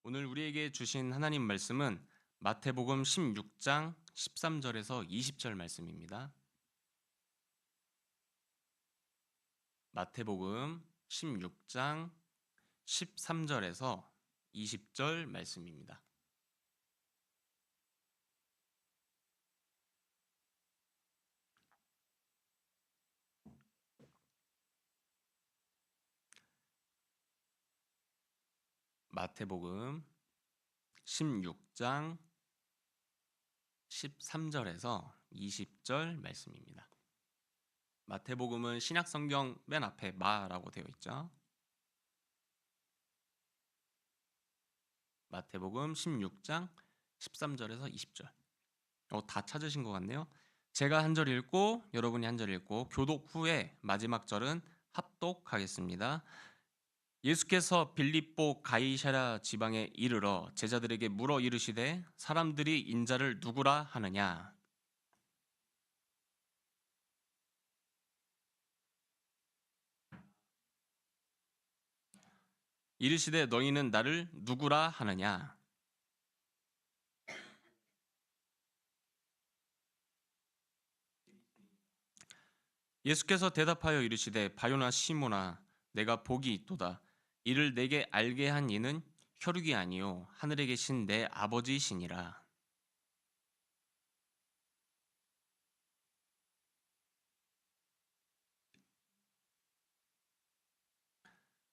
오늘 우리에게 주신 하나님 말씀은 마태복음 16장 13절에서 20절 말씀입니다. 마태복음 16장 13절에서 20절 말씀입니다. 마태복음 16장 13절에서 20절 말씀입니다. 마태복음은 신약성경 맨 앞에 마라고 되어 있죠. 마태복음 16장 13절에서 20절. 다 찾으신 것 같네요. 제가 한 절 읽고 여러분이 한 절 읽고 교독 후에 마지막 절은 합독하겠습니다. 예수께서 빌립보 가이사랴 지방에 이르러 제자들에게 물어 이르시되 사람들이 인자를 누구라 하느냐. 이르시되 너희는 나를 누구라 하느냐. 예수께서 대답하여 이르시되 바요나 시모나 내가 복이 있도다. 이를 내게 알게 한 이는 혈육이 아니요 하늘에 계신 내 아버지시니라.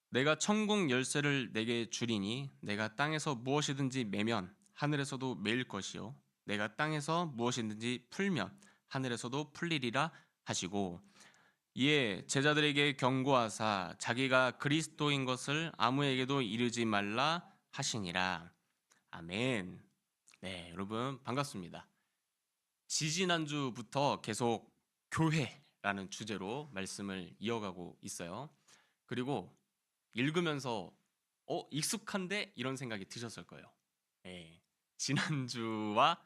내가 천국 열쇠를 내게 주리니 내가 땅에서 무엇이든지 매면 하늘에서도 매일 것이요 내가 땅에서 무엇이든지 풀면 하늘에서도 풀리리라 하시고 이에 제자들에게 경고하사 자기가 그리스도인 것을 아무에게도 이르지 말라 하시니라. 아멘. 네, 여러분 반갑습니다. 지지난주부터 계속 교회라는 주제로 말씀을 이어가고 있어요. 그리고 읽으면서 익숙한데 이런 생각이 드셨을 거예요. 예, 지난주와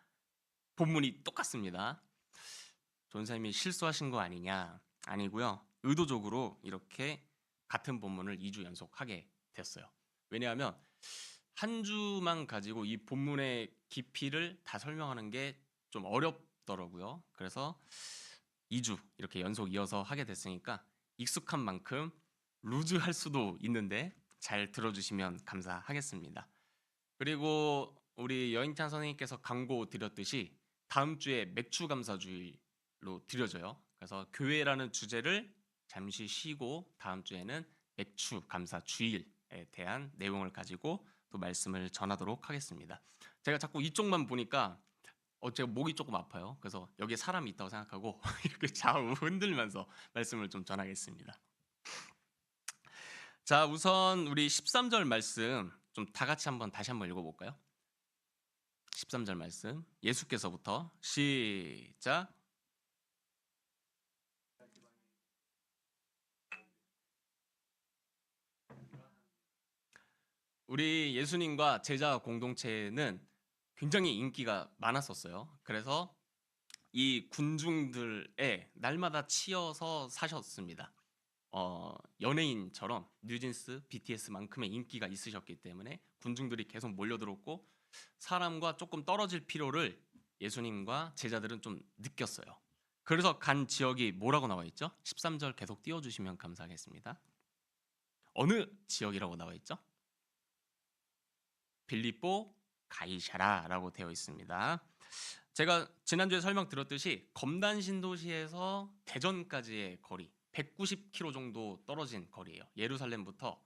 본문이 똑같습니다. 전사님이 실수하신 거 아니냐? 아니고요. 의도적으로 이렇게 같은 본문을 2주 연속하게 됐어요. 왜냐하면 한 주만 가지고 이 본문의 깊이를 다 설명하는 게 좀 어렵더라고요. 그래서 2주 이렇게 연속 이어서 하게 됐으니까 익숙한 만큼 루즈할 수도 있는데 잘 들어주시면 감사하겠습니다. 그리고 우리 여인찬 선생님께서 광고 드렸듯이 다음 주에 맥주 감사 주일로 드려져요. 그래서 교회라는 주제를 잠시 쉬고 다음 주에는 맥주 감사 주일에 대한 내용을 가지고 또 말씀을 전하도록 하겠습니다. 제가 자꾸 이쪽만 보니까 제가 목이 조금 아파요. 그래서 여기에 사람이 있다고 생각하고 이렇게 좌우 흔들면서 말씀을 좀 전하겠습니다. 자, 우선 우리 13절 말씀 좀 다 같이 다시 한번 읽어볼까요? 13절 말씀 예수께서부터 시작. 우리 예수님과 제자 공동체는 굉장히 인기가 많았었어요. 그래서 이 군중들의 날마다 치여서 사셨습니다. 연예인처럼 뉴진스, BTS만큼의 인기가 있으셨기 때문에 군중들이 계속 몰려들었고 사람과 조금 떨어질 필요를 예수님과 제자들은 좀 느꼈어요. 그래서 간 지역이 뭐라고 나와 있죠? 13절 계속 띄워주시면 감사하겠습니다. 어느 지역이라고 나와 있죠? 빌립보 가이샤라라고 되어 있습니다. 제가 지난주에 설명드렸듯이 검단 신도시에서 대전까지의 거리 190km 정도 떨어진 거리예요. 예루살렘부터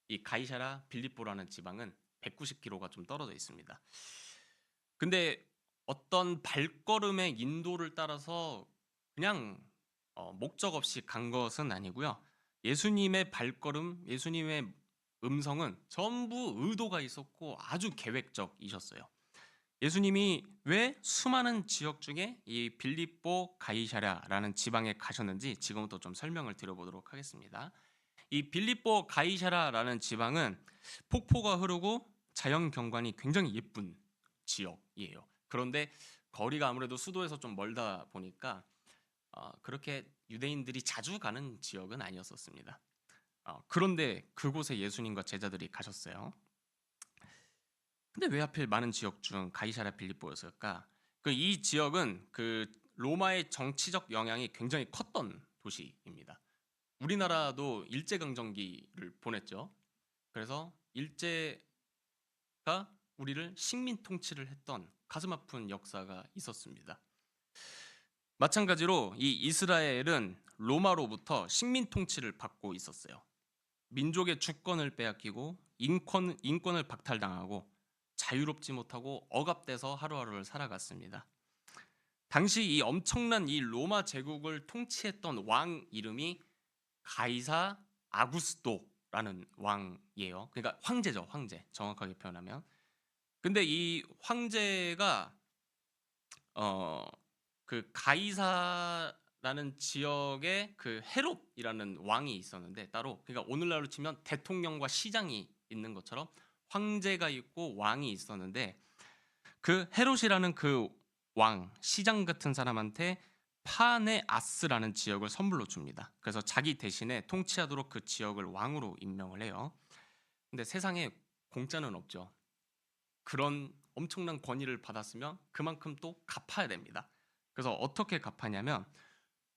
이 가이샤라 빌립보라는 지방은 190km가 좀 떨어져 있습니다. 근데 어떤 발걸음의 인도를 따라서 그냥 목적 없이 간 것은 아니고요. 예수님의 발걸음, 예수님의 음성은 전부 의도가 있었고 아주 계획적이셨어요. 예수님이 왜 수많은 지역 중에 이 빌립보 가이사랴라는 지방에 가셨는지 지금부터 좀 설명을 드려보도록 하겠습니다. 이 빌립보 가이사랴라는 지방은 폭포가 흐르고 자연 경관이 굉장히 예쁜 지역이에요. 그런데 거리가 아무래도 수도에서 좀 멀다 보니까 그렇게 유대인들이 자주 가는 지역은 아니었었습니다. 그런데 그곳에 예수님과 제자들이 가셨어요. 근데 왜 하필 많은 지역 중 가이사랴 빌립보였을까? 그 이 지역은 그 로마의 정치적 영향이 굉장히 컸던 도시입니다. 우리나라도 일제강점기를 보냈죠. 그래서 일제가 우리를 식민 통치를 했던 가슴 아픈 역사가 있었습니다. 마찬가지로 이 이스라엘은 로마로부터 식민 통치를 받고 있었어요. 민족의 주권을 빼앗기고 인권을 박탈당하고 자유롭지 못하고 억압돼서 하루하루를 살아갔습니다. 당시 이 엄청난 이 로마 제국을 통치했던 왕 이름이 가이사 아구스토라는 왕이에요. 그러니까 황제죠, 황제. 정확하게 표현하면. 근데 이 황제가 그 가이사라는 지역에 그 헤롯이라는 왕이 있었는데 따로, 그러니까 오늘날로 치면 대통령과 시장이 있는 것처럼 황제가 있고 왕이 있었는데, 그 헤롯이라는 그 왕, 시장 같은 사람한테 파네아스라는 지역을 선물로 줍니다. 그래서 자기 대신에 통치하도록 그 지역을 왕으로 임명을 해요. 근데 세상에 공짜는 없죠. 그런 엄청난 권위를 받았으면 그만큼 또 갚아야 됩니다. 그래서 어떻게 갚았냐면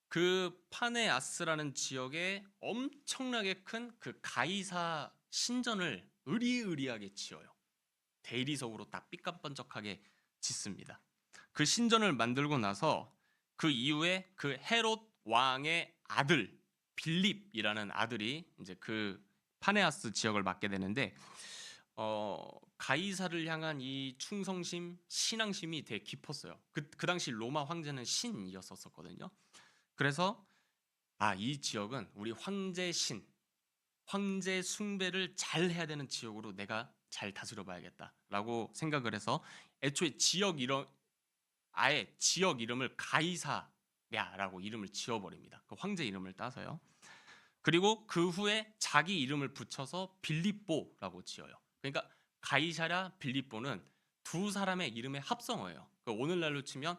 그 파네아스라는 지역에 엄청나게 큰 그 가이사 신전을 으리으리하게 지어요. 대리석으로 딱 삐까번쩍하게 짓습니다. 그 신전을 만들고 나서 그 이후에 그 헤롯 왕의 아들 빌립이라는 아들이 이제 그 파네아스 지역을 맡게 되는데, 가이사를 향한 이 충성심, 신앙심이 되게 깊었어요. 그 당시 로마 황제는 신이었었거든요. 그래서 이 지역은 우리 황제 숭배를 잘 해야 되는 지역으로 내가 잘 다스려 봐야겠다라고 생각을 해서 애초에 아예 지역 이름을 가이사랴라고 이름을 지어버립니다. 그 황제 이름을 따서요. 그리고 그 후에 자기 이름을 붙여서 빌립보라고 지어요. 그러니까 가이사랴 빌립보는 두 사람의 이름의 합성어예요. 오늘날로 치면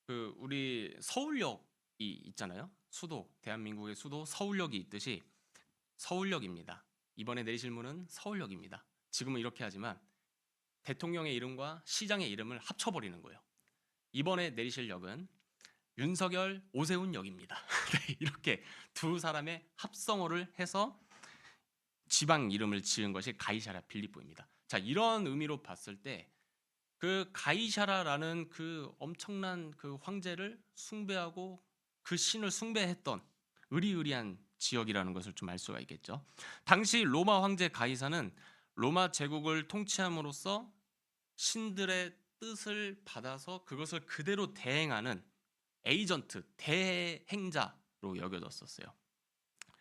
그 우리 서울역이 있잖아요. 수도, 대한민국의 수도 서울역이 있듯이 서울역입니다. 이번에 내리실 문은 서울역입니다. 지금은 이렇게 하지만 대통령의 이름과 시장의 이름을 합쳐버리는 거예요. 이번에 내리실 역은 윤석열 오세훈 역입니다. 네, 이렇게 두 사람의 합성어를 해서 지방 이름을 지은 것이 가이사랴 빌립보입니다. 자, 이런 의미로 봤을 때 그 가이사라라는 그 엄청난 그 황제를 숭배하고 그 신을 숭배했던 으리으리한 지역이라는 것을 좀 알 수가 있겠죠. 당시 로마 황제 가이사는 로마 제국을 통치함으로써 신들의 뜻을 받아서 그것을 그대로 대행하는 에이전트, 대행자로 여겨졌었어요.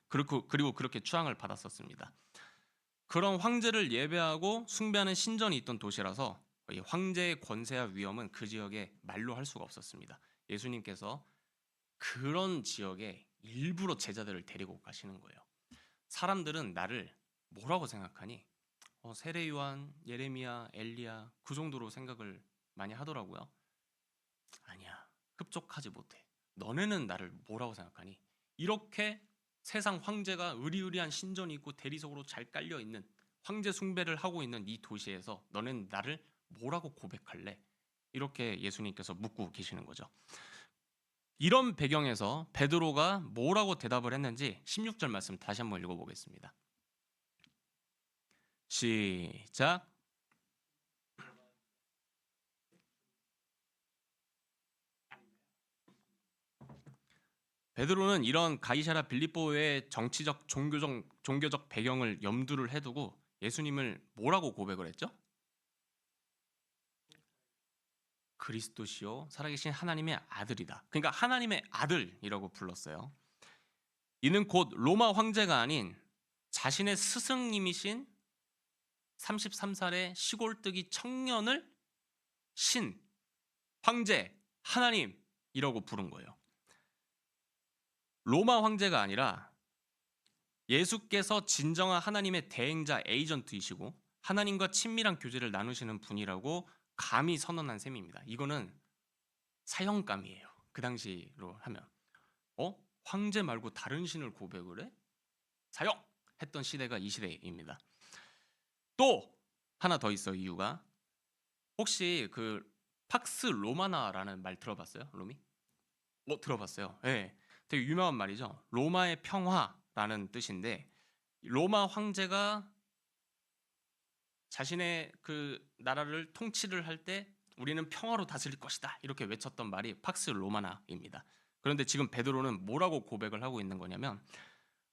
그리고 그렇게 추앙을 받았었습니다. 그런 황제를 예배하고 숭배하는 신전이 있던 도시라서 이 황제의 권세와 위엄은 그 지역에 말로 할 수가 없었습니다. 예수님께서 그런 지역에 일부러 제자들을 데리고 가시는 거예요. 사람들은 나를 뭐라고 생각하니? 세례 요한, 예레미야, 엘리야 그 정도로 생각을 많이 하더라고요. 아니야, 흡족하지 못해. 너네는 나를 뭐라고 생각하니? 이렇게 세상 황제가 으리으리한 신전이 있고 대리석으로 잘 깔려 있는 황제 숭배를 하고 있는 이 도시에서 너는 나를 뭐라고 고백할래? 이렇게 예수님께서 묻고 계시는 거죠. 이런 배경에서 베드로가 뭐라고 대답을 했는지 16절 말씀 다시 한번 읽어보겠습니다. 시작. 베드로는 이런 가이사랴 빌립보의 정치적 종교적 배경을 염두를 해두고 예수님을 뭐라고 고백을 했죠? 그리스도시요 살아계신 하나님의 아들이다. 그러니까 하나님의 아들이라고 불렀어요. 이는 곧 로마 황제가 아닌 자신의 스승님이신 33살의 시골뜨기 청년을 신, 황제, 하나님이라고 부른 거예요. 로마 황제가 아니라 예수께서 진정한 하나님의 대행자 에이전트이시고 하나님과 친밀한 교제를 나누시는 분이라고 감히 선언한 셈입니다. 이거는 사형감이에요. 그 당시로 하면 황제 말고 다른 신을 고백을 해? 사형! 했던 시대가 이 시대입니다. 또 하나 더 있어요. 이유가 혹시 그 팍스 로마나라는 말 들어봤어요? 로미? 들어봤어요. 예. 되게 유명한 말이죠. 로마의 평화라는 뜻인데 로마 황제가 자신의 그 나라를 통치를 할 때 우리는 평화로 다스릴 것이다 이렇게 외쳤던 말이 팍스 로마나입니다. 그런데 지금 베드로는 뭐라고 고백을 하고 있는 거냐면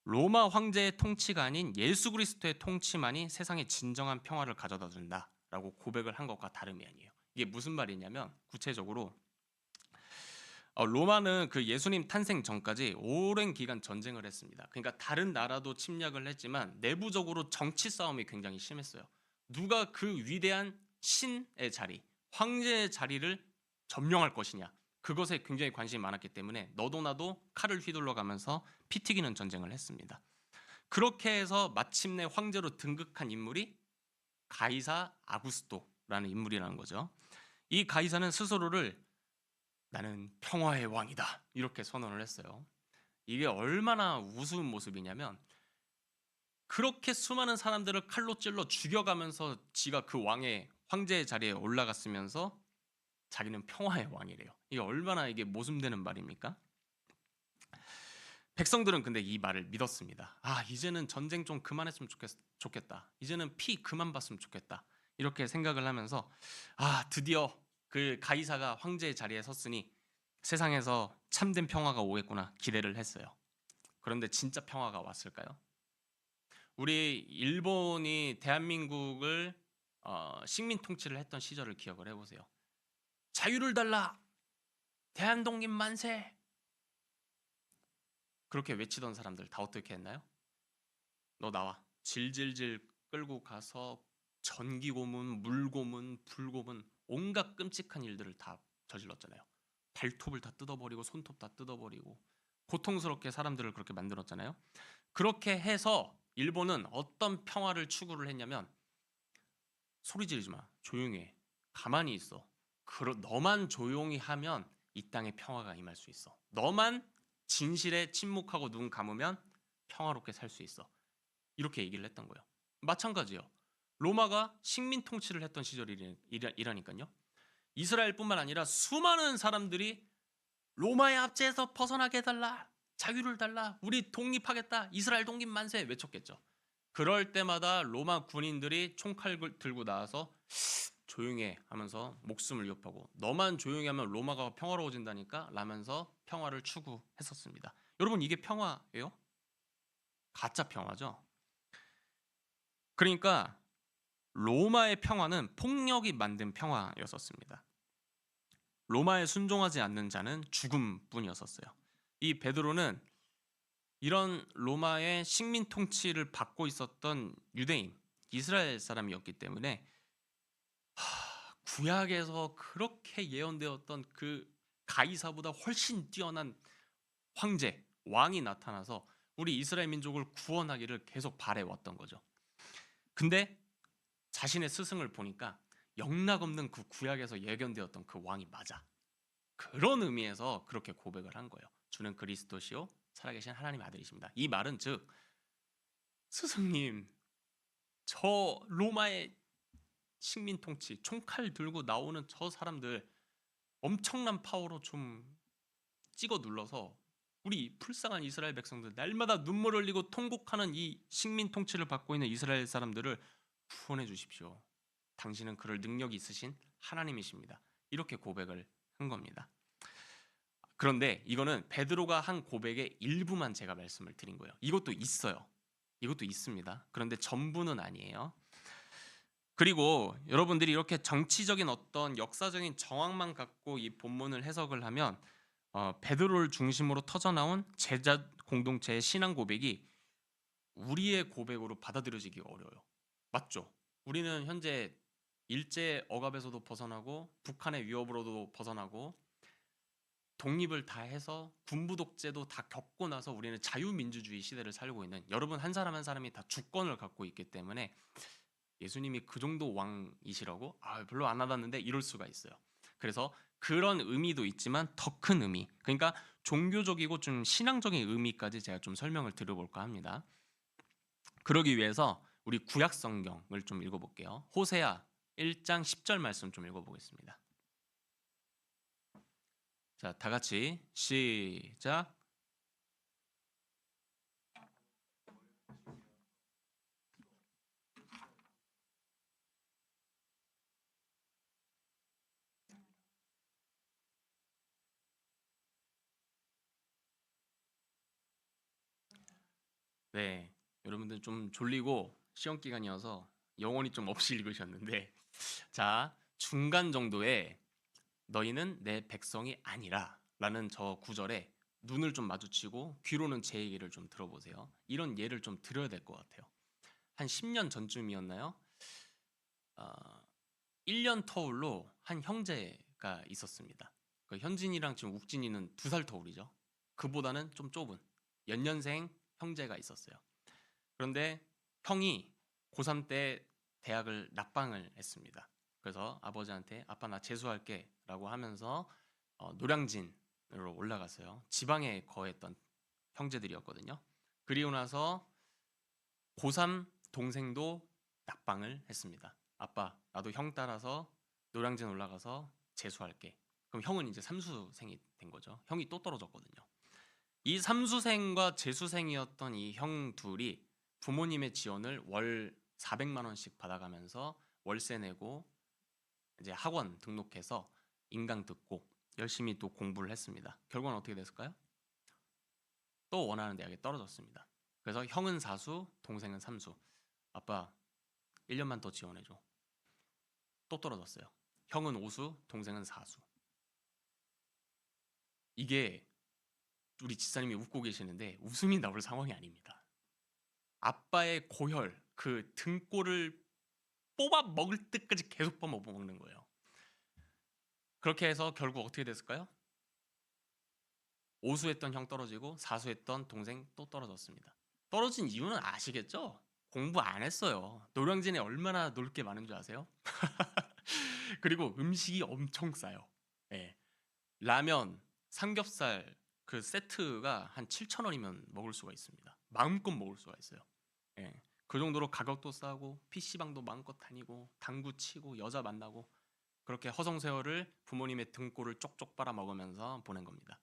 로마 황제의 통치가 아닌 예수 그리스도의 통치만이 세상에 진정한 평화를 가져다 준다라고 고백을 한 것과 다름이 아니에요. 이게 무슨 말이냐면 구체적으로 로마는 그 예수님 탄생 전까지 오랜 기간 전쟁을 했습니다. 그러니까 다른 나라도 침략을 했지만 내부적으로 정치 싸움이 굉장히 심했어요. 누가 그 위대한 신의 자리, 황제의 자리를 점령할 것이냐. 그것에 굉장히 관심이 많았기 때문에 너도 나도 칼을 휘둘러 가면서 피 튀기는 전쟁을 했습니다. 그렇게 해서 마침내 황제로 등극한 인물이 가이사 아구스토라는 인물이라는 거죠. 이 가이사는 스스로를 나는 평화의 왕이다 이렇게 선언을 했어요. 이게 얼마나 우스운 모습이냐면 그렇게 수많은 사람들을 칼로 찔러 죽여가면서 지가 그 왕의 황제의 자리에 올라갔으면서 자기는 평화의 왕이래요. 이게 얼마나 이게 모순되는 말입니까? 백성들은 근데 이 말을 믿었습니다. 이제는 전쟁 좀 그만했으면 좋겠다. 이제는 피 그만 봤으면 좋겠다. 이렇게 생각을 하면서 드디어 그 가이사가 황제의 자리에 섰으니 세상에서 참된 평화가 오겠구나 기대를 했어요. 그런데 진짜 평화가 왔을까요? 우리 일본이 대한민국을 식민 통치를 했던 시절을 기억을 해보세요. 자유를 달라! 대한독립 만세! 그렇게 외치던 사람들 다 어떻게 했나요? 너 나와. 질질질 끌고 가서 전기고문, 물고문, 불고문 온갖 끔찍한 일들을 다 저질렀잖아요. 발톱을 다 뜯어버리고 손톱 다 뜯어버리고 고통스럽게 사람들을 그렇게 만들었잖아요. 그렇게 해서 일본은 어떤 평화를 추구를 했냐면 소리 지르지 마. 조용히 해. 가만히 있어. 너만 조용히 하면 이 땅에 평화가 임할 수 있어. 너만 진실에 침묵하고 눈 감으면 평화롭게 살 수 있어. 이렇게 얘기를 했던 거예요. 마찬가지예요. 로마가 식민 통치를 했던 시절이라니까요. 이스라엘뿐만 아니라 수많은 사람들이 로마의 압제에서 벗어나게 해달라. 자유를 달라. 우리 독립하겠다. 이스라엘 독립 만세 외쳤겠죠. 그럴 때마다 로마 군인들이 총칼을 들고 나와서 조용히 해 하면서 목숨을 위협하고 너만 조용히 하면 로마가 평화로워진다니까 라면서 평화를 추구했었습니다. 여러분 이게 평화예요? 가짜 평화죠. 그러니까 로마의 평화는 폭력이 만든 평화였었습니다. 로마에 순종하지 않는 자는 죽음뿐이었었어요. 이 베드로는 이런 로마의 식민 통치를 받고 있었던 유대인, 이스라엘 사람이었기 때문에 구약에서 그렇게 예언되었던 그 가이사보다 훨씬 뛰어난 황제, 왕이 나타나서 우리 이스라엘 민족을 구원하기를 계속 바래왔던 거죠. 근데 자신의 스승을 보니까 영락없는 그 구약에서 예견되었던 그 왕이 맞아. 그런 의미에서 그렇게 고백을 한 거예요. 주는 그리스도시요 살아계신 하나님 아들이십니다. 이 말은 즉 스승님 저 로마의 식민 통치 총칼 들고 나오는 저 사람들 엄청난 파워로 좀 찍어 눌러서 우리 불쌍한 이스라엘 백성들 날마다 눈물 흘리고 통곡하는 이 식민 통치를 받고 있는 이스라엘 사람들을 구원해 주십시오. 당신은 그럴 능력이 있으신 하나님이십니다. 이렇게 고백을 한 겁니다. 그런데 이거는 베드로가 한 고백의 일부만 제가 말씀을 드린 거예요. 이것도 있어요. 이것도 있습니다. 그런데 전부는 아니에요. 그리고 여러분들이 이렇게 정치적인 어떤 역사적인 정황만 갖고 이 본문을 해석을 하면 베드로를 중심으로 터져나온 제자 공동체의 신앙 고백이 우리의 고백으로 받아들여지기 어려워요. 맞죠? 우리는 현재 일제 억압에서도 벗어나고 북한의 위협으로도 벗어나고 독립을 다 해서 군부 독재도 다 겪고 나서 우리는 자유민주주의 시대를 살고 있는 여러분 한 사람 한 사람이 다 주권을 갖고 있기 때문에 예수님이 그 정도 왕이시라고 별로 안 와닿는데 이럴 수가 있어요. 그래서 그런 의미도 있지만 더 큰 의미, 그러니까 종교적이고 좀 신앙적인 의미까지 제가 좀 설명을 드려볼까 합니다. 그러기 위해서 우리 구약 성경을 좀 읽어볼게요. 호세아 1장 10절 말씀 좀 읽어보겠습니다. 자, 다 같이 시작. 네, 여러분들 좀 졸리고 시험 기간이어서 영혼이 좀 없이 읽으셨는데, 자, 중간 정도에 너희는 내 백성이 아니라 라는 저 구절에 눈을 좀 마주치고 귀로는 제 얘기를 좀 들어보세요. 이런 예를 좀 들어야 될 것 같아요. 한 10년 전쯤이었나요? 1년 터울로 한 형제가 있었습니다. 그 현진이랑 지금 욱진이는 2살 터울이죠. 그보다는 좀 좁은 연년생 형제가 있었어요. 그런데 형이 고3 때 대학을 낙방을 했습니다. 그래서 아버지한테 아빠 나 재수할게 라고 하면서 노량진으로 올라갔어요. 지방에 거했던 형제들이었거든요. 그리고 나서 고3 동생도 낙방을 했습니다. 아빠 나도 형 따라서 노량진 올라가서 재수할게. 그럼 형은 이제 삼수생이 된 거죠. 형이 또 떨어졌거든요. 이 삼수생과 재수생이었던 이 형 둘이 부모님의 지원을 월 400만 원씩 받아가면서 월세 내고 이제 학원 등록해서 인강 듣고 열심히 또 공부를 했습니다. 결과는 어떻게 됐을까요? 또 원하는 대학에 떨어졌습니다. 그래서 형은 사수, 동생은 삼수. 아빠 1년만 더 지원해줘. 또 떨어졌어요. 형은 오수, 동생은 사수. 이게 우리 집사님이 웃고 계시는데 웃음이 나올 상황이 아닙니다. 아빠의 고혈, 그 등골을 뽑아 먹을 때까지 계속 뽑아 먹는 거예요. 그렇게 해서 결국 어떻게 됐을까요? 오수했던 형 떨어지고 사수했던 동생 또 떨어졌습니다. 떨어진 이유는 아시겠죠? 공부 안 했어요. 노량진에 얼마나 놀 게 많은 줄 아세요? 그리고 음식이 엄청 싸요. 예. 라면, 삼겹살 그 세트가 한 7,000원이면 먹을 수가 있습니다. 마음껏 먹을 수가 있어요. 예. 그 정도로 가격도 싸고 PC방도 마음껏 다니고 당구 치고 여자 만나고 그렇게 허송세월을 부모님의 등골을 쪽쪽 빨아 먹으면서 보낸 겁니다.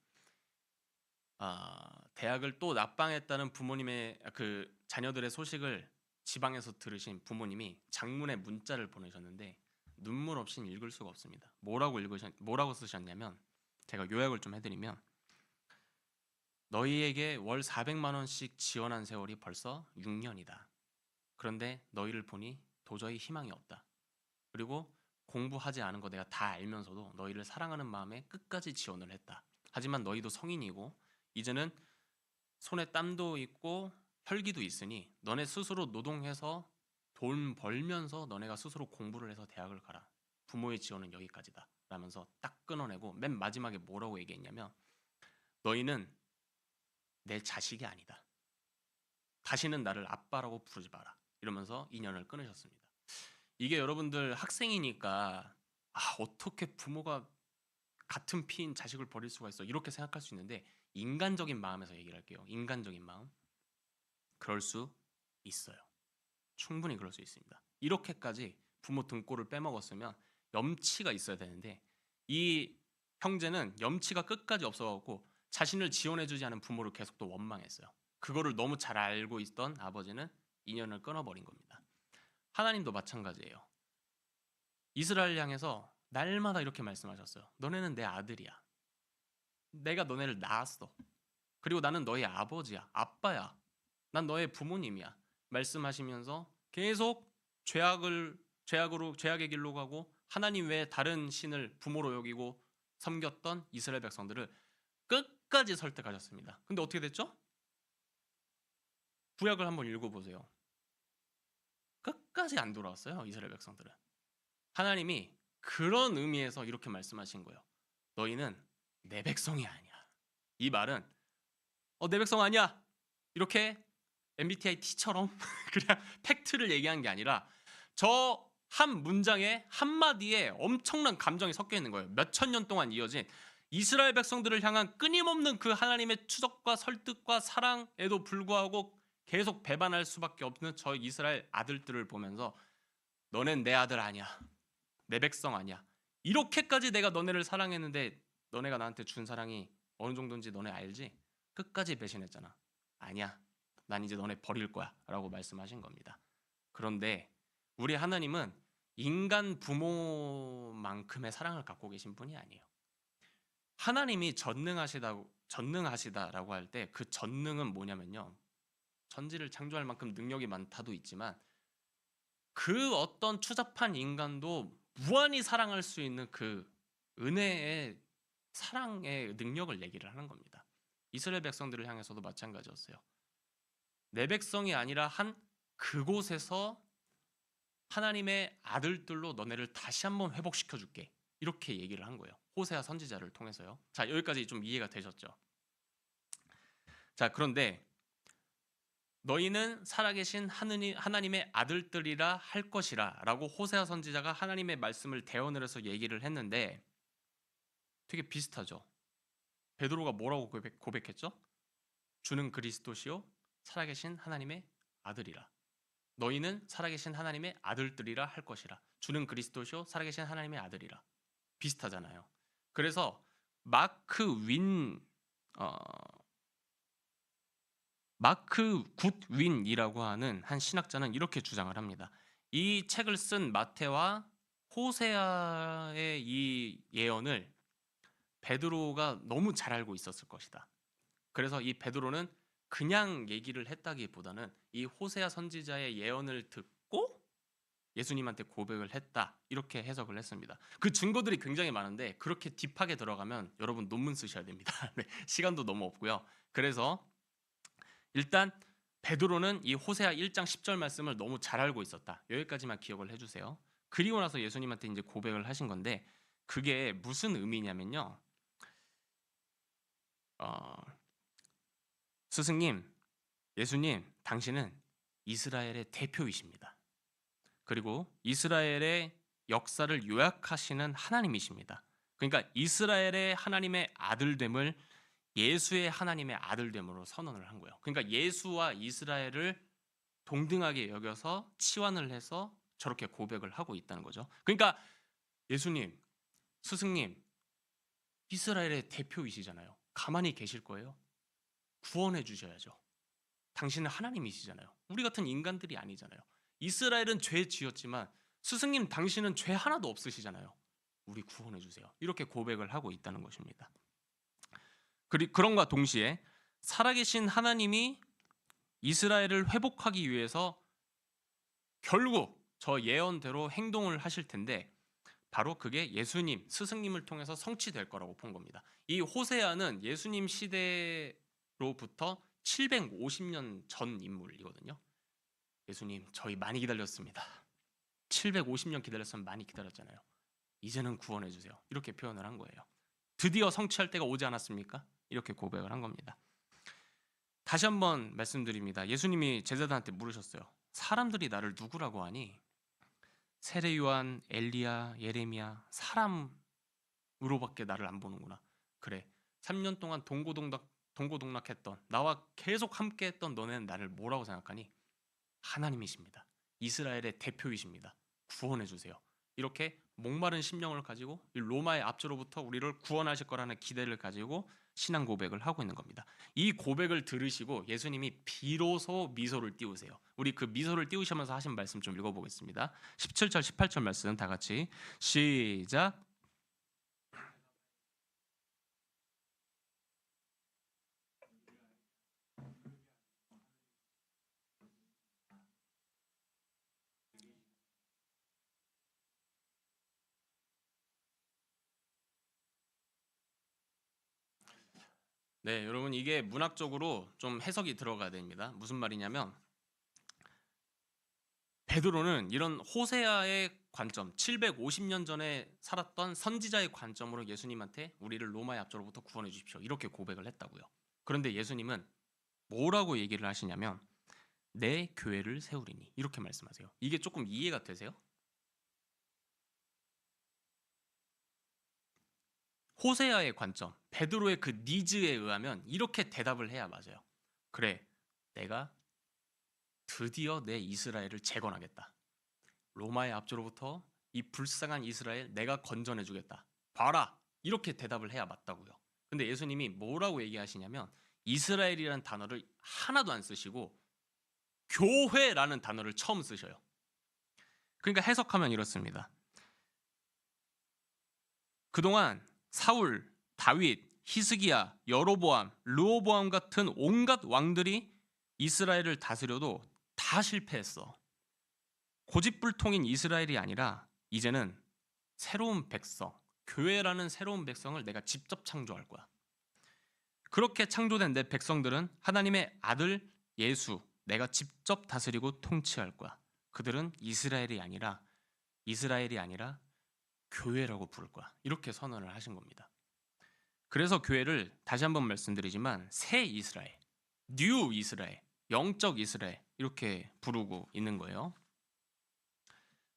대학을 또 낙방했다는 부모님의 그 자녀들의 소식을 지방에서 들으신 부모님이 장문의 문자를 보내셨는데 눈물 없이는 읽을 수가 없습니다. 뭐라고 쓰셨냐면 제가 요약을 좀 해드리면 너희에게 월 400만 원씩 지원한 세월이 벌써 6년이다. 그런데 너희를 보니 도저히 희망이 없다. 그리고 공부하지 않은 거 내가 다 알면서도 너희를 사랑하는 마음에 끝까지 지원을 했다. 하지만 너희도 성인이고 이제는 손에 땀도 있고 혈기도 있으니 너네 스스로 노동해서 돈 벌면서 너네가 스스로 공부를 해서 대학을 가라. 부모의 지원은 여기까지다. 라면서 딱 끊어내고 맨 마지막에 뭐라고 얘기했냐면 너희는 내 자식이 아니다. 다시는 나를 아빠라고 부르지 마라. 이러면서 인연을 끊으셨습니다. 이게 여러분들 학생이니까 어떻게 부모가 같은 피인 자식을 버릴 수가 있어 이렇게 생각할 수 있는데 인간적인 마음에서 얘기를 할게요. 인간적인 마음. 그럴 수 있어요. 충분히 그럴 수 있습니다. 이렇게까지 부모 등골을 빼먹었으면 염치가 있어야 되는데 이 형제는 염치가 끝까지 없어갖고 자신을 지원해주지 않은 부모를 계속 또 원망했어요. 그거를 너무 잘 알고 있던 아버지는 인연을 끊어버린 겁니다. 하나님도 마찬가지예요. 이스라엘 향해서 날마다 이렇게 말씀하셨어요. 너네는 내 아들이야. 내가 너네를 낳았어. 그리고 나는 너의 아버지야, 아빠야. 난 너의 부모님이야. 말씀하시면서 계속 죄악의 길로 가고 하나님 외에 다른 신을 부모로 여기고 섬겼던 이스라엘 백성들을 끝까지 설득하셨습니다. 근데 어떻게 됐죠? 구약을 한번 읽어보세요. 끝까지 안 돌아왔어요, 이스라엘 백성들은. 하나님이 그런 의미에서 이렇게 말씀하신 거예요. 너희는 내 백성이 아니야. 이 말은 내 백성 아니야. 이렇게 MBTI T처럼 그냥 팩트를 얘기한 게 아니라 저 한 문장에 한마디에 엄청난 감정이 섞여 있는 거예요. 몇천 년 동안 이어진 이스라엘 백성들을 향한 끊임없는 그 하나님의 추적과 설득과 사랑에도 불구하고 계속 배반할 수밖에 없는 저 이스라엘 아들들을 보면서 너넨 내 아들 아니야. 내 백성 아니야. 이렇게까지 내가 너네를 사랑했는데 너네가 나한테 준 사랑이 어느 정도인지 너네 알지? 끝까지 배신했잖아. 아니야. 난 이제 너네 버릴 거야 라고 말씀하신 겁니다. 그런데 우리 하나님은 인간 부모만큼의 사랑을 갖고 계신 분이 아니에요. 하나님이 전능하시다라고 할 때 그 전능은 뭐냐면요. 천지를 창조할 만큼 능력이 많다도 있지만 그 어떤 추잡한 인간도 무한히 사랑할 수 있는 그 은혜의 사랑의 능력을 얘기를 하는 겁니다. 이스라엘 백성들을 향해서도 마찬가지였어요. 내 백성이 아니라 한 그곳에서 하나님의 아들들로 너네를 다시 한번 회복시켜 줄게. 이렇게 얘기를 한 거예요. 호세아 선지자를 통해서요. 자, 여기까지 좀 이해가 되셨죠? 자, 그런데 너희는 살아계신 하나님의 아들들이라 할 것이라 라고 호세아 선지자가 하나님의 말씀을 대언을 해서 얘기를 했는데 되게 비슷하죠. 베드로가 뭐라고 고백했죠? 주는 그리스도시요 살아계신 하나님의 아들이라. 너희는 살아계신 하나님의 아들들이라 할 것이라. 주는 그리스도시요 살아계신 하나님의 아들이라. 비슷하잖아요. 그래서 마크 굿윈이라고 하는 한 신학자는 이렇게 주장을 합니다. 이 책을 쓴 마태와 호세아의 이 예언을 베드로가 너무 잘 알고 있었을 것이다. 그래서 이 베드로는 그냥 얘기를 했다기보다는 이 호세아 선지자의 예언을 듣고 예수님한테 고백을 했다. 이렇게 해석을 했습니다. 그 증거들이 굉장히 많은데 그렇게 딥하게 들어가면 여러분 논문 쓰셔야 됩니다. 네, 시간도 너무 없고요. 그래서 일단 베드로는 이 호세아 1장 10절 말씀을 너무 잘 알고 있었다. 여기까지만 기억을 해주세요. 그리고 나서 예수님한테 이제 고백을 하신 건데 그게 무슨 의미냐면요. 스승님, 예수님, 당신은 이스라엘의 대표이십니다. 그리고 이스라엘의 역사를 요약하시는 하나님이십니다. 그러니까 이스라엘의 하나님의 아들됨을 예수의 하나님의 아들됨으로 선언을 한 거예요. 그러니까 예수와 이스라엘을 동등하게 여겨서 치환을 해서 저렇게 고백을 하고 있다는 거죠. 그러니까 예수님, 스승님, 이스라엘의 대표이시잖아요. 가만히 계실 거예요? 구원해 주셔야죠. 당신은 하나님이시잖아요. 우리 같은 인간들이 아니잖아요. 이스라엘은 죄 지었지만 스승님 당신은 죄 하나도 없으시잖아요. 우리 구원해 주세요. 이렇게 고백을 하고 있다는 것입니다. 그런가 동시에 살아계신 하나님이 이스라엘을 회복하기 위해서 결국 저 예언대로 행동을 하실 텐데 바로 그게 예수님, 스승님을 통해서 성취될 거라고 본 겁니다. 이 호세아는 예수님 시대로부터 750년 전 인물이거든요. 예수님, 저희 많이 기다렸습니다. 750년 기다렸으면 많이 기다렸잖아요. 이제는 구원해 주세요. 이렇게 표현을 한 거예요. 드디어 성취할 때가 오지 않았습니까? 이렇게 고백을 한 겁니다. 다시 한번 말씀드립니다. 예수님이 제자들한테 물으셨어요. 사람들이 나를 누구라고 하니? 세례 요한, 엘리야, 예레미야, 사람으로밖에 나를 안 보는구나. 그래. 3년 동안 동고동락했던 나와 계속 함께했던 너네는 나를 뭐라고 생각하니? 하나님이십니다. 이스라엘의 대표이십니다. 구원해 주세요. 이렇게 목마른 심령을 가지고 이 로마의 압제로부터 우리를 구원하실 거라는 기대를 가지고 신앙 고백을 하고 있는 겁니다. 이 고백을 들으시고 예수님이 비로소 미소를 띄우세요. 우리 그 미소를 띄우시면서 하신 말씀 좀 읽어보겠습니다. 17절 18절 말씀 다 같이 시작. 네, 여러분 이게 문학적으로 좀 해석이 들어가야 됩니다. 무슨 말이냐면 베드로는 이런 호세아의 관점, 750년 전에 살았던 선지자의 관점으로 예수님한테 우리를 로마의 압제로부터 구원해 주십시오. 이렇게 고백을 했다고요. 그런데 예수님은 뭐라고 얘기를 하시냐면 내 교회를 세우리니 이렇게 말씀하세요. 이게 조금 이해가 되세요? 호세아의 관점, 베드로의 그 니즈에 의하면 이렇게 대답을 해야 맞아요. 그래, 내가 드디어 내 이스라엘을 재건하겠다. 로마의 압제로부터 이 불쌍한 이스라엘 내가 건져내 주겠다. 봐라. 이렇게 대답을 해야 맞다고요. 근데 예수님이 뭐라고 얘기하시냐면 이스라엘이라는 단어를 하나도 안 쓰시고 교회라는 단어를 처음 쓰셔요. 그러니까 해석하면 이렇습니다. 그동안 사울, 다윗, 히스기야, 여로보암, 르호보암 같은 온갖 왕들이 이스라엘을 다스려도 다 실패했어. 고집불통인 이스라엘이 아니라 이제는 새로운 백성, 교회라는 새로운 백성을 내가 직접 창조할 거야. 그렇게 창조된 내 백성들은 하나님의 아들 예수, 내가 직접 다스리고 통치할 거야. 그들은 이스라엘이 아니라 교회라고 부를 거야. 이렇게 선언을 하신 겁니다. 그래서 교회를 다시 한번 말씀드리지만 새 이스라엘, 뉴 이스라엘, 영적 이스라엘 이렇게 부르고 있는 거예요.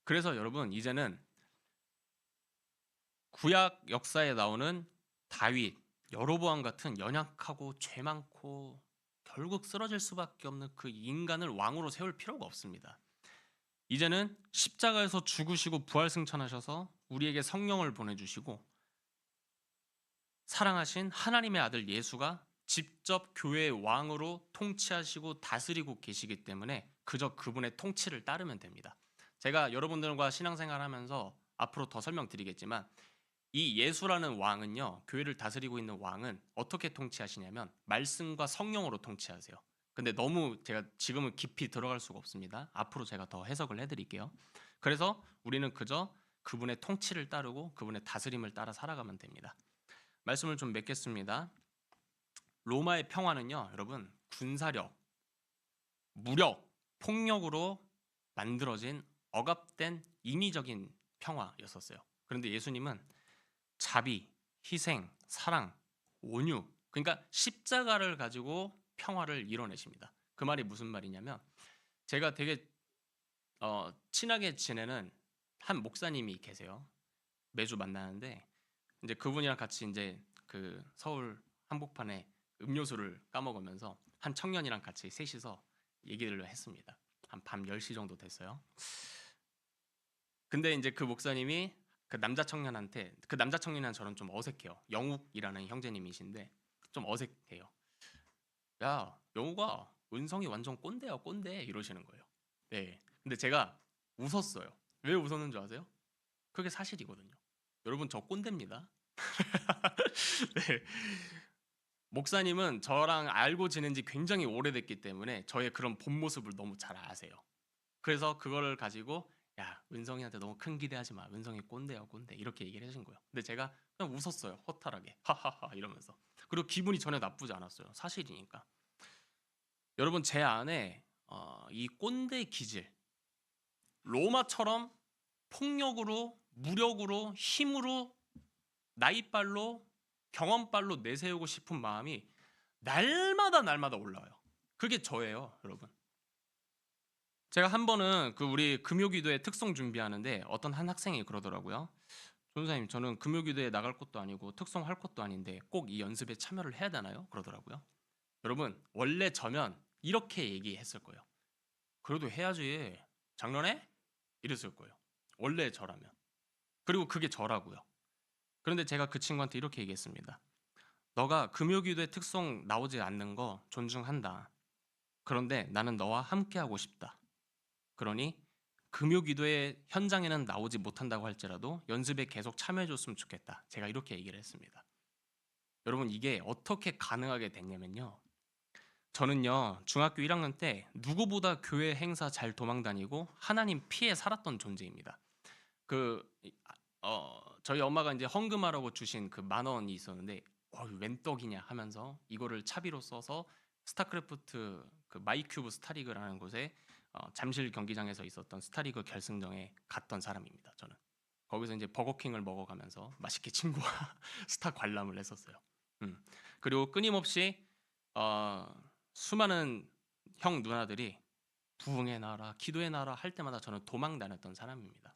그래서 여러분 이제는 구약 역사에 나오는 다윗, 여로보암 같은 연약하고 죄 많고 결국 쓰러질 수밖에 없는 그 인간을 왕으로 세울 필요가 없습니다. 이제는 십자가에서 죽으시고 부활승천하셔서 우리에게 성령을 보내주시고 사랑하신 하나님의 아들 예수가 직접 교회의 왕으로 통치하시고 다스리고 계시기 때문에 그저 그분의 통치를 따르면 됩니다. 제가 여러분들과 신앙생활하면서 앞으로 더 설명드리겠지만 이 예수라는 왕은요, 교회를 다스리고 있는 왕은 어떻게 통치하시냐면 말씀과 성령으로 통치하세요. 근데 너무 제가 지금은 깊이 들어갈 수가 없습니다. 앞으로 제가 더 해석을 해드릴게요. 그래서 우리는 그저 그분의 통치를 따르고 그분의 다스림을 따라 살아가면 됩니다. 말씀을 좀 맺겠습니다. 로마의 평화는요, 여러분 군사력, 무력, 폭력으로 만들어진 억압된 인위적인 평화였었어요. 그런데 예수님은 자비, 희생, 사랑, 온유, 그러니까 십자가를 가지고 평화를 이뤄내십니다. 그 말이 무슨 말이냐면 제가 되게 친하게 지내는 한 목사님이 계세요. 매주 만나는데 이제 그분이랑 같이 이제 그 서울 한복판에 음료수를 까먹으면서 한 청년이랑 같이 셋이서 얘기를 했습니다. 한 밤 10시 정도 됐어요. 근데 이제 그 목사님이 그 남자 청년한테, 그 남자 청년이랑 저는 좀 어색해요. 영욱이라는 형제님이신데 좀 어색해요. 야, 영욱아, 은성이 완전 꼰대야, 꼰대 이러시는 거예요. 네. 근데 제가 웃었어요. 왜 웃었는 줄 아세요? 그게 사실이거든요. 여러분 저 꼰대입니다. 네. 목사님은 저랑 알고 지낸 지 굉장히 오래됐기 때문에 저의 그런 본 모습을 너무 잘 아세요. 그래서 그거를 가지고 야, 은성이한테 너무 큰 기대하지 마. 은성이 꼰대야, 꼰대. 이렇게 얘기를 해준 거예요. 근데 제가 그냥 웃었어요. 허탈하게. 하하하 이러면서. 그리고 기분이 전혀 나쁘지 않았어요. 사실이니까. 여러분 제 안에 이 꼰대 기질, 로마처럼 폭력으로, 무력으로, 힘으로, 나이빨로, 경험빨로 내세우고 싶은 마음이 날마다 올라와요. 그게 저예요, 여러분. 제가 한 번은 그 우리 금요기도회 특송 준비하는데 어떤 한 학생이 그러더라고요. 전사님, 저는 금요기도회 나갈 것도 아니고 특송 할 것도 아닌데 꼭 이 연습에 참여를 해야 되나요? 그러더라고요. 여러분, 원래 저면 이렇게 얘기했을 거예요. 그래도 해야지. 장난해? 이랬을 거예요. 원래 저라면. 그리고 그게 저라고요. 그런데 제가 그 친구한테 이렇게 얘기했습니다. 너가 금요기도회 특송 나오지 않는 거 존중한다. 그런데 나는 너와 함께하고 싶다. 그러니 금요기도회 현장에는 나오지 못한다고 할지라도 연습에 계속 참여해줬으면 좋겠다. 제가 이렇게 얘기를 했습니다. 여러분 이게 어떻게 가능하게 됐냐면요. 저는요 중학교 1학년 때 누구보다 교회 행사 잘 도망다니고 하나님 피해 살았던 존재입니다. 그 저희 엄마가 이제 헌금하라고 주신 그 10,000원이 있었는데 웬 떡이냐 하면서 이거를 차비로 써서 스타크래프트 그 마이큐브 스타리그라는 곳에 잠실 경기장에서 있었던 스타리그 결승전에 갔던 사람입니다. 저는 거기서 이제 버거킹을 먹어가면서 맛있게 친구와 스타 관람을 했었어요. 그리고 끊임없이 수많은 형 누나들이 부흥의 나라, 기도의 나라 할 때마다 저는 도망 다녔던 사람입니다.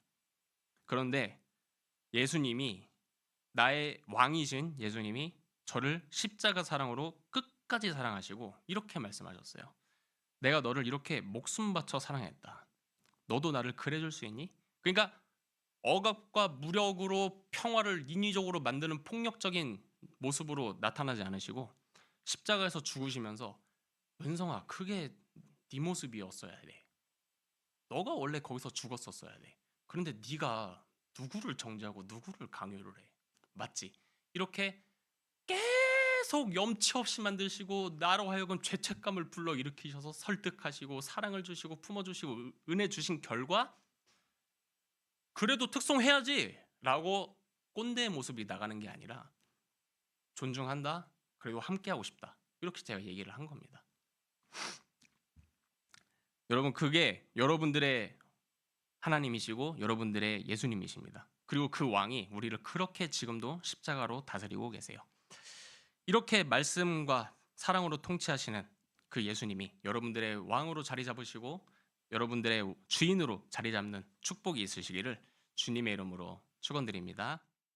그런데 예수님이 나의 왕이신 예수님이 저를 십자가 사랑으로 끝까지 사랑하시고 이렇게 말씀하셨어요. 내가 너를 이렇게 목숨 바쳐 사랑했다. 너도 나를 그래줄 수 있니? 그러니까 억압과 무력으로 평화를 인위적으로 만드는 폭력적인 모습으로 나타나지 않으시고 십자가에서 죽으시면서 은성아 그게 네 모습이었어야 돼. 너가 원래 거기서 죽었었어야 돼. 그런데 네가 누구를 정죄하고 누구를 강요를 해. 맞지? 이렇게 계속 염치 없이 만드시고 나로 하여금 죄책감을 불러일으키셔서 설득하시고 사랑을 주시고 품어주시고 은혜 주신 결과 그래도 특송해야지 라고 꼰대의 모습이 나가는 게 아니라 존중한다. 그리고 함께하고 싶다. 이렇게 제가 얘기를 한 겁니다. 여러분 그게 여러분들의 하나님이시고 여러분들의 예수님이십니다. 그리고 그 왕이 우리를 그렇게 지금도 십자가로 다스리고 계세요. 이렇게 말씀과 사랑으로 통치하시는 그 예수님이 여러분들의 왕으로 자리 잡으시고 여러분들의 주인으로 자리 잡는 축복이 있으시기를 주님의 이름으로 축원드립니다.